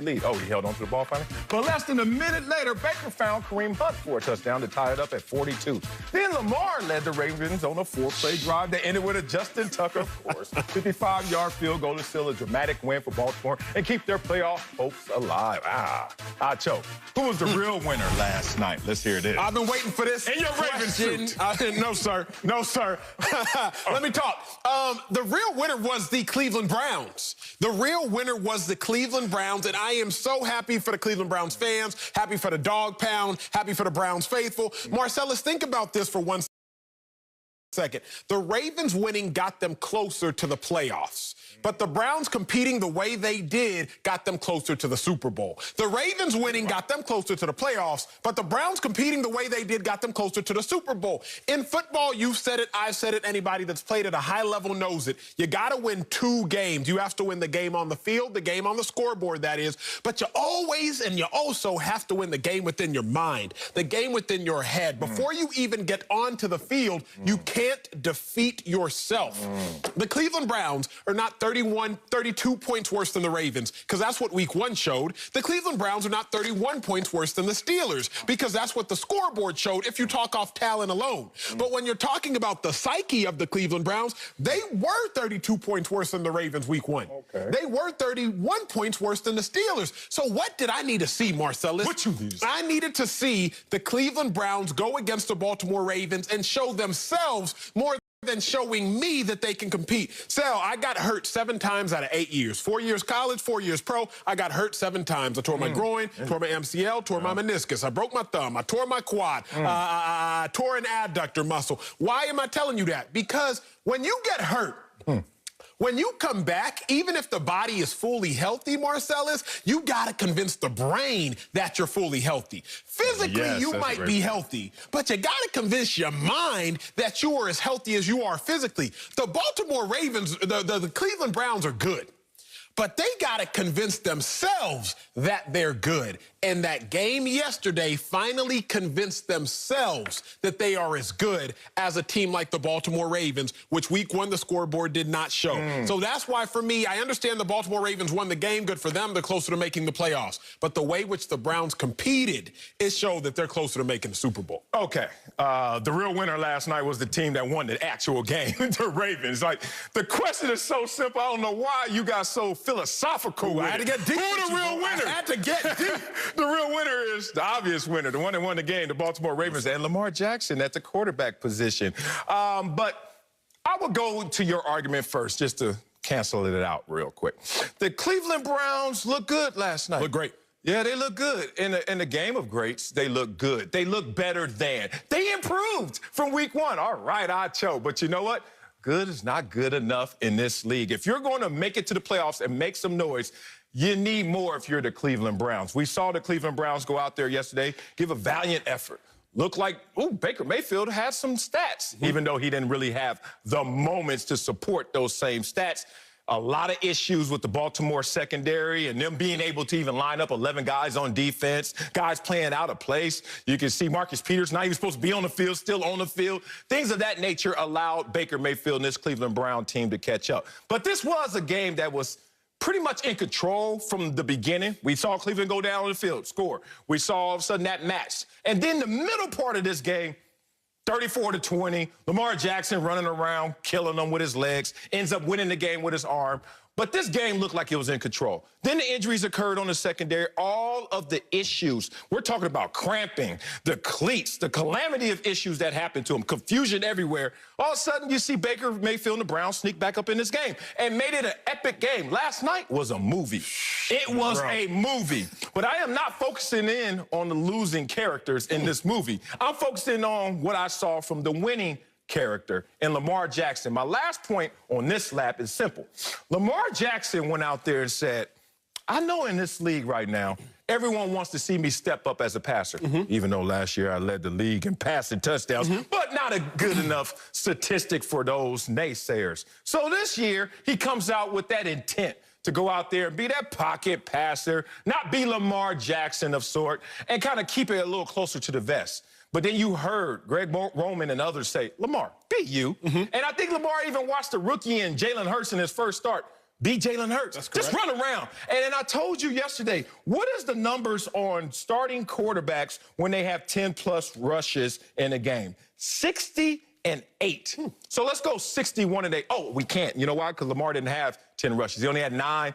lead. Oh, he held onto the ball finally. But less than a minute later, Baker found Kareem Hunt for a touchdown to tie it up at 42. Then Lamar led the Ravens on a 4-play drive that ended with a Justin Tucker, of course, 55-yard field goal to seal a dramatic win for Baltimore and keep their playoff hopes alive. I choke. Who was the real winner last night? Let's hear this. I've been waiting for this. In your Ravens suit. No, sir. No, sir. Let me talk. The real winner was the Cleveland Browns. The real winner was the Cleveland Browns, and I am so happy for the Cleveland Browns fans, happy for the dog pound, happy for the Browns faithful. Marcellus, think about this for 1 second. The Ravens winning got them closer to the playoffs. But the Browns competing the way they did got them closer to the Super Bowl. The Ravens winning got them closer to the playoffs, but the Browns competing the way they did got them closer to the Super Bowl. In football, you've said it, I've said it, anybody that's played at a high level knows it. You got to win 2 games. You have to win the game on the field, the game on the scoreboard, that is. But you always and you also have to win the game within your mind, the game within your head. Before you even get onto the field, you can't defeat yourself. The Cleveland Browns are not 32 points worse than the Ravens, because that's what Week 1 showed. The Cleveland Browns are not 31 points worse than the Steelers, because that's what the scoreboard showed if you talk off talent alone. But when you're talking about the psyche of the Cleveland Browns, they were 32 points worse than the Ravens Week 1. Okay. They were 31 points worse than the Steelers. So what did I need to see, Marcellus? What you need to see? I needed to see the Cleveland Browns go against the Baltimore Ravens and show themselves more than showing me that they can compete. Sal, I got hurt 7 times out of 8 years. 4 years college, 4 years pro. I got hurt 7 times. I tore my groin, tore my MCL, tore my meniscus. I broke my thumb. I tore my quad. I tore an adductor muscle. Why am I telling you that? Because when you get hurt, when you come back, even if the body is fully healthy, Marcellus, you got to convince the brain that you're fully healthy. Physically, you might be healthy, but you got to convince your mind that you are as healthy as you are physically. The Baltimore Ravens, the Cleveland Browns are good, but they got to convince themselves that they're good. And that game yesterday finally convinced themselves that they are as good as a team like the Baltimore Ravens, which Week 1 the scoreboard did not show. So that's why, for me, I understand the Baltimore Ravens won the game. Good for them. They're closer to making the playoffs. But the way which the Browns competed, it showed that they're closer to making the Super Bowl. Okay. The real winner last night was the team that won the actual game, the Ravens. Like, the question is so simple. I don't know why you got so philosophical. I had to get deep. Who the real winner? I had to get deep. The real winner is the obvious winner, the one that won the game, the Baltimore Ravens, and Lamar Jackson at the quarterback position. But I will go to your argument first, just to cancel it out real quick. The Cleveland Browns looked good last night. Look great. Yeah, they look good. In the game of greats, they look good. They look better than. They improved from Week 1. All right, I choke. But you know what? Good is not good enough in this league. If you're going to make it to the playoffs and make some noise, you need more if you're the Cleveland Browns. We saw the Cleveland Browns go out there yesterday, give a valiant effort. Looked like, Baker Mayfield had some stats, even though he didn't really have the moments to support those same stats. A lot of issues with the Baltimore secondary and them being able to even line up 11 guys on defense, guys playing out of place. You can see Marcus Peters, now he was supposed to be on the field, still on the field. Things of that nature allowed Baker Mayfield and this Cleveland Brown team to catch up. But this was a game that was pretty much in control from the beginning. We saw Cleveland go down on the field, score. We saw all of a sudden that match. And then the middle part of this game, 34-20, Lamar Jackson running around, killing them with his legs, ends up winning the game with his arm. But this game looked like it was in control. Then the injuries occurred on the secondary. All of the issues. We're talking about cramping, the cleats, the calamity of issues that happened to him, confusion everywhere. All of a sudden, you see Baker Mayfield and the Browns sneak back up in this game and made it an epic game. Last night was a movie. It was a movie. But I am not focusing in on the losing characters in this movie. I'm focusing on what I saw from the winning character and Lamar Jackson. My last point on this lap is simple. Lamar Jackson went out there and said, I know in this league right now, everyone wants to see me step up as a passer, even though last year I led the league in passing touchdowns, but not a good enough statistic for those naysayers. So this year, he comes out with that intent to go out there and be that pocket passer, not be Lamar Jackson of sort, and kind of keep it a little closer to the vest. But then you heard Greg Roman and others say, Lamar, be you. And I think Lamar even watched the rookie and Jalen Hurts in his first start. beat Jalen Hurts. That's correct. Just run around. And then I told you yesterday, what is the numbers on starting quarterbacks when they have 10-plus rushes in a game? 60-8. So let's go 61-8. Oh, we can't. You know why? Because Lamar didn't have 10 rushes. He only had 9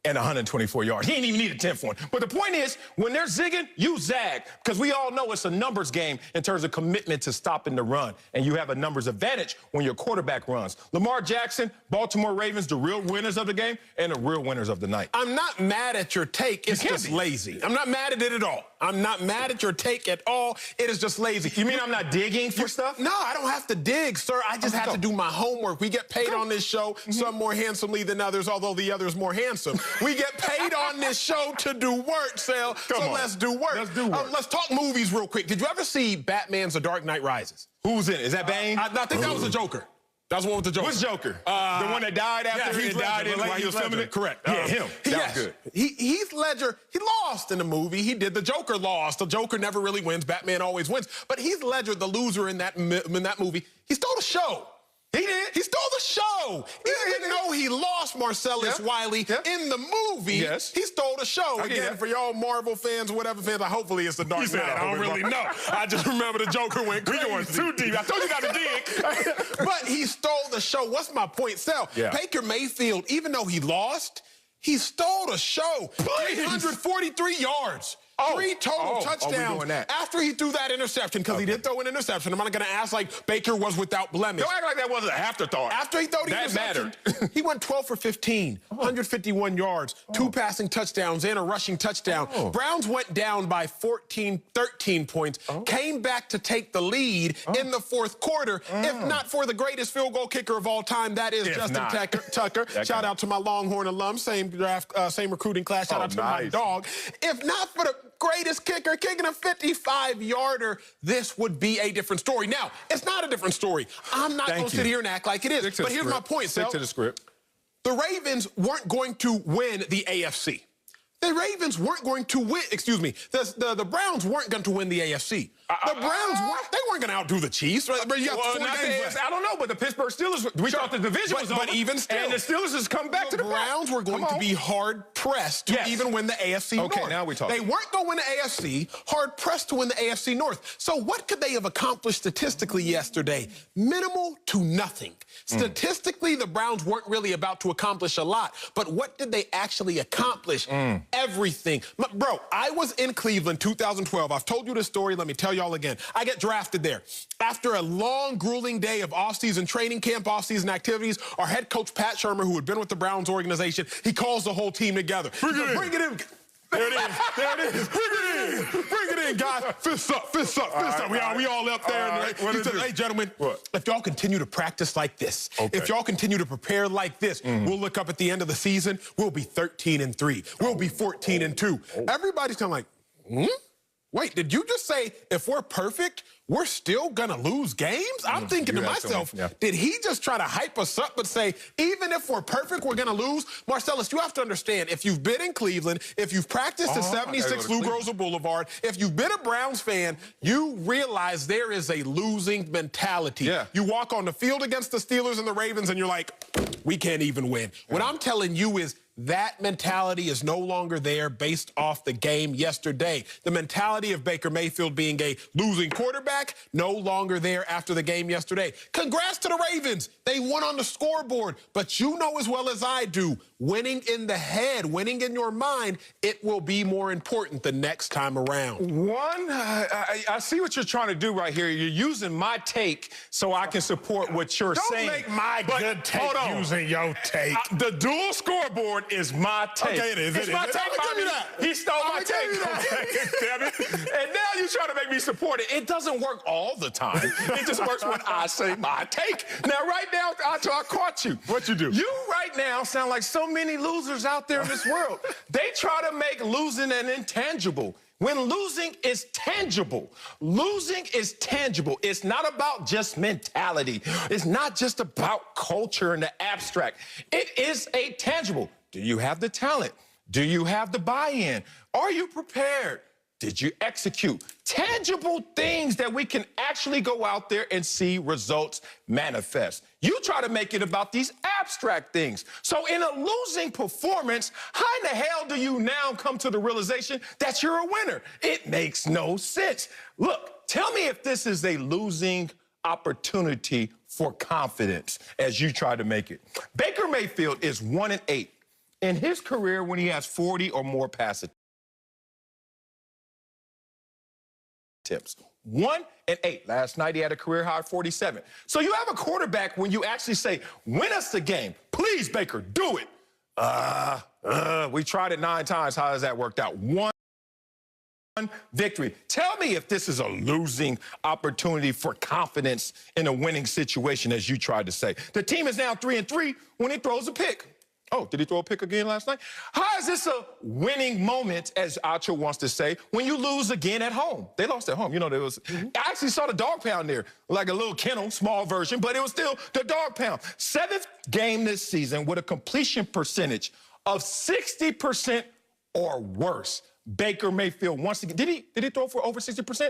and 124 yards. He didn't even need a 10th one. But the point is, when they're zigging, you zag. Because we all know it's a numbers game in terms of commitment to stopping the run. And you have a numbers advantage when your quarterback runs. Lamar Jackson, Baltimore Ravens, the real winners of the game and the real winners of the night. I'm not mad at your take. It's just lazy. I'm not mad at it at all. I'm not mad at your take at all. It is just lazy. You mean I'm not digging for stuff? No, I don't have to dig, sir. I just have to do my homework. We get paid on this show, some more handsomely than others, although the other is more handsome. We get paid on this show to do work, Sal. So let's do work. Let's do work. Let's talk movies real quick. Did you ever see Batman's The Dark Knight Rises? Who's in it? Is that Bane? I think that was the Joker. That was the one with the Joker. Which Joker? The one that died after he died while he was filming it? Correct. Yeah, him. That was good. Heath Ledger, he lost in the movie. He did. The Joker lost. The Joker never really wins. Batman always wins. But Heath Ledger, the loser in that movie, he stole the show. He did. He stole the show. Even though he lost Marcellus Wiley in the movie, he stole the show. Again, for y'all Marvel fans or whatever fans, hopefully it's the Dark Knight. I don't really know. I just remember the Joker went crazy. We going too deep. I told you not to dig. But he stole the show. What's my point, Sal? Baker Mayfield, even though he lost, he stole the show. 343 yards. 3 total touchdowns after he threw that interception, because he did throw an interception. I'm not going to ask like Baker was without blemish. Don't act like that wasn't an afterthought. After he threw the interception, he went 12 for 15, 151 yards, 2 passing touchdowns and a rushing touchdown. Browns went down by 13 points, came back to take the lead in the fourth quarter, if not for the greatest field goal kicker of all time, that is Justin Tucker. Shout out to my Longhorn alum, same draft, same recruiting class. Shout out to my dog. If not for the greatest kicker kicking a 55-yarder, this would be a different story. Now, it's not a different story. I'm not going to sit here and act like it is. But here's my point, Sal. Stick to the script. The Ravens weren't going to win the AFC. The Ravens weren't going to win, excuse me, the Browns weren't going to win the AFC. The Browns weren't going to outdo the Chiefs. Right? You got 4 games left. I don't know, but the Pittsburgh Steelers, we thought the division was over. But even still. And the Steelers has come back to the Browns were going to be hard-pressed to even win the AFC North. Okay, now we're talking. They weren't going to win the AFC, hard-pressed to win the AFC North. So what could they have accomplished statistically yesterday? Minimal to nothing. Statistically, the Browns weren't really about to accomplish a lot. But what did they actually accomplish? Everything. Bro, I was in Cleveland 2012. I've told you this story. Let me tell y'all again. I get drafted there. After a long, grueling day of off-season training camp, off-season activities, our head coach, Pat Shermer, who had been with the Browns organization, he calls the whole team together. Bring it in. There it is. There it is. Bring it in. Bring it in, guys. Fists up, fists up, fists up. We all up there. He said, hey, gentlemen, if y'all continue to practice like this, if y'all continue to prepare like this, we'll look up at the end of the season, we'll be 13-3. We'll be 14-2. Everybody's kind of like, Wait, did you just say if we're perfect, we're still going to lose games? I'm thinking to myself, did he just try to hype us up and say, even if we're perfect, we're going to lose? Marcellus, you have to understand, if you've been in Cleveland, if you've practiced at 76 Lou Groza Boulevard, if you've been a Browns fan, you realize there is a losing mentality. You walk on the field against the Steelers and the Ravens, and you're like, we can't even win. What I'm telling you is, that mentality is no longer there based off the game yesterday. The mentality of Baker Mayfield being a losing quarterback, no longer there after the game yesterday. Congrats to the Ravens. They won on the scoreboard. But you know as well as I do, winning in the head, winning in your mind, it will be more important the next time around. I see what you're trying to do right here. You're using my take so I can support what you're saying. Don't make my good take using your take. The dual scoreboard is my take. Okay, it is. It's my take. He stole my take. Damn it. And now you're trying to make me support it. It doesn't work all the time. It just works when I say my take. Now, right now, I caught you. What you do? You right now sound like so many losers out there in this world. They try to make losing an intangible. When losing is tangible. Losing is tangible. It's not about just mentality. It's not just about culture and the abstract. It is a tangible. Do you have the talent? Do you have the buy-in? Are you prepared? Did you execute? Tangible things that we can actually go out there and see results manifest. You try to make it about these abstract things. So in a losing performance, how in the hell do you now come to the realization that you're a winner? It makes no sense. Look, tell me if this is a losing opportunity for confidence as you try to make it. Baker Mayfield is 1-8 in his career when he has 40 or more pass attempts. 1-8. Last night he had a career high 47. So you have a quarterback when you actually say, win us the game. Please, Baker, do it. We tried it 9 times. How has that worked out? One victory. Tell me if this is a losing opportunity for confidence in a winning situation, as you tried to say. The team is now 3-3 when he throws a pick. Oh, did he throw a pick again last night? How is this a winning moment, as Acho wants to say, when you lose again at home? They lost at home. You know, there was. I actually saw the dog pound there, like a little kennel, small version, but it was still the dog pound. 7th game this season with a completion percentage of 60% or worse. Baker Mayfield once again. Did he throw for over 60%?